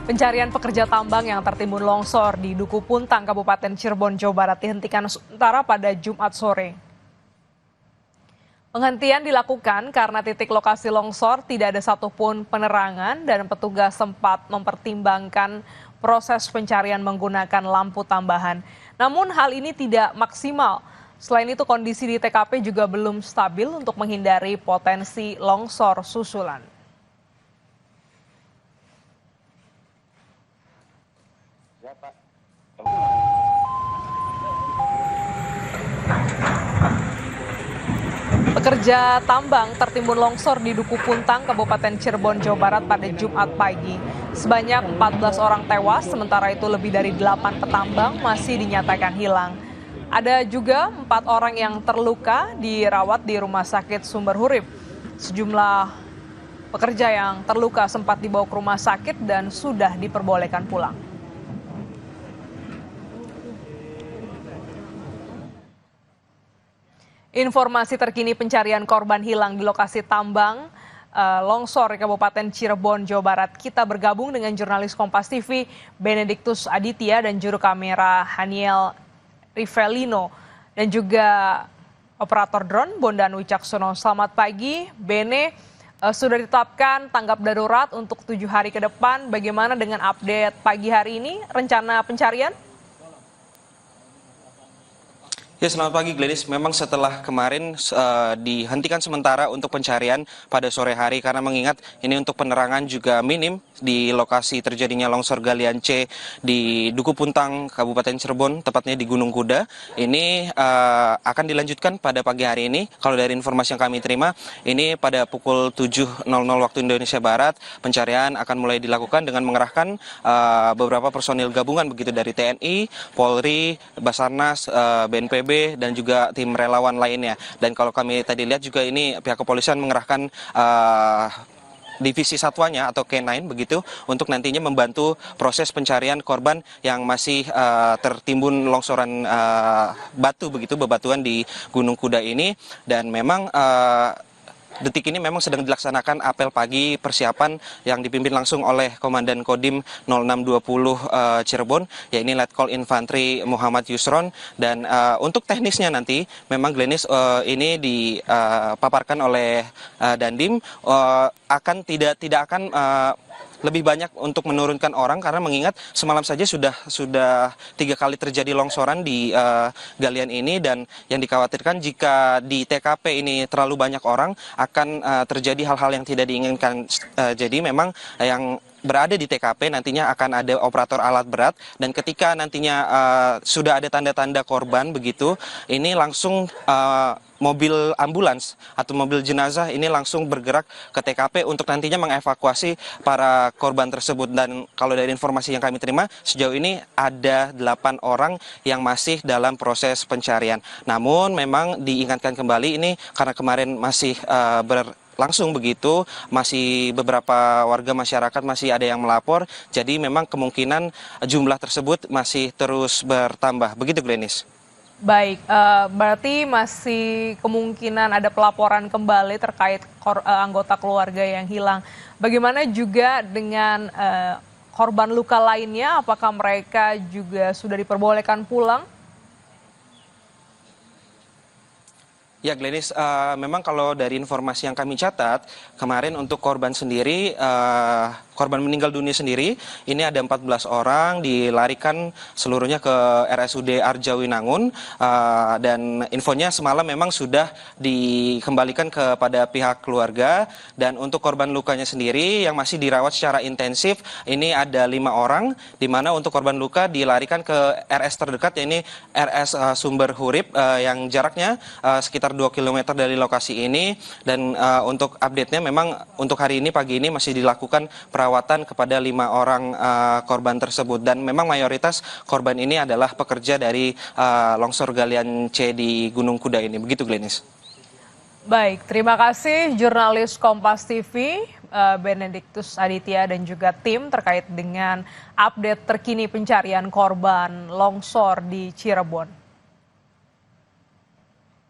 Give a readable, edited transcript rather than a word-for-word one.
Pencarian pekerja tambang yang tertimbun longsor di Duku Puntang, Kabupaten Cirebon, Jawa Barat dihentikan sementara pada Jumat sore. Penghentian dilakukan karena titik lokasi longsor tidak ada satupun penerangan dan petugas sempat mempertimbangkan proses pencarian menggunakan lampu tambahan. Namun hal ini tidak maksimal. Selain itu kondisi di TKP juga belum stabil untuk menghindari potensi longsor susulan. Pekerja tambang tertimbun longsor di Duku Puntang, Kabupaten Cirebon, Jawa Barat pada Jumat pagi. Sebanyak 14 orang tewas, sementara itu lebih dari 8 petambang masih dinyatakan hilang. Ada juga 4 orang yang terluka dirawat di Rumah Sakit Sumber Hurip. Sejumlah pekerja yang terluka sempat dibawa ke rumah sakit dan sudah diperbolehkan pulang. Informasi terkini pencarian korban hilang di lokasi tambang longsor di Kabupaten Cirebon, Jawa Barat. Kita bergabung dengan jurnalis Kompas TV Benediktus Aditya dan juru kamera Haniel Rivelino dan juga operator drone Bondan Wicaksono. Selamat pagi, Bene. Sudah ditetapkan tanggap darurat untuk 7 hari ke depan. Bagaimana dengan update pagi hari ini, rencana pencarian? Ya, selamat pagi Gladys. Memang setelah kemarin dihentikan sementara untuk pencarian pada sore hari karena mengingat ini untuk penerangan juga minim di lokasi terjadinya longsor galian C di Duku Puntang, Kabupaten Cirebon, tepatnya di Gunung Kuda. Ini akan dilanjutkan pada pagi hari ini. Kalau dari informasi yang kami terima, ini pada pukul 7.00 waktu Indonesia Barat, pencarian akan mulai dilakukan dengan mengerahkan beberapa personil gabungan begitu dari TNI, Polri, Basarnas, BNPB, dan juga tim relawan lainnya. Dan kalau kami tadi lihat juga ini pihak kepolisian mengerahkan divisi satuannya atau K9 begitu untuk nantinya membantu proses pencarian korban yang masih tertimbun longsoran batu begitu, bebatuan di Gunung Kuda ini. Dan memang detik ini memang sedang dilaksanakan apel pagi persiapan yang dipimpin langsung oleh Komandan Kodim 0620 Cirebon, yaitu Letkol Infantri Muhammad Yusron. Dan untuk teknisnya nanti memang Glenis ini dipaparkan oleh Dandim tidak akan lebih banyak untuk menurunkan orang karena mengingat semalam saja sudah 3 kali terjadi longsoran di galian ini, dan yang dikhawatirkan jika di TKP ini terlalu banyak orang akan terjadi hal-hal yang tidak diinginkan. Jadi memang yang berada di TKP nantinya akan ada operator alat berat, dan ketika nantinya sudah ada tanda-tanda korban begitu, ini langsung mobil ambulans atau mobil jenazah ini langsung bergerak ke TKP untuk nantinya mengevakuasi para korban tersebut. Dan kalau dari informasi yang kami terima, sejauh ini ada 8 orang yang masih dalam proses pencarian. Namun memang diingatkan kembali ini karena kemarin masih langsung begitu, masih beberapa warga masyarakat masih ada yang melapor, jadi memang kemungkinan jumlah tersebut masih terus bertambah. Begitu, Glenis. Baik, berarti masih kemungkinan ada pelaporan kembali terkait anggota keluarga yang hilang. Bagaimana juga dengan korban luka lainnya? Apakah mereka juga sudah diperbolehkan pulang? Ya, Glenis, memang kalau dari informasi yang kami catat, kemarin untuk korban sendiri, korban meninggal dunia sendiri, ini ada 14 orang dilarikan seluruhnya ke RSUD Arjawinangun, dan infonya semalam memang sudah dikembalikan kepada pihak keluarga. Dan untuk korban lukanya sendiri yang masih dirawat secara intensif, ini ada 5 orang, di mana untuk korban luka dilarikan ke RS terdekat, yaitu RS Sumber Hurip, yang jaraknya sekitar 2 km dari lokasi ini. Dan untuk update-nya memang untuk hari ini pagi ini masih dilakukan perawatan kepada 5 orang korban tersebut, dan memang mayoritas korban ini adalah pekerja dari longsor galian C di Gunung Kuda ini. Begitu, Glenis. Baik, terima kasih jurnalis Kompas TV Benediktus Aditya dan juga tim terkait dengan update terkini pencarian korban longsor di Cirebon.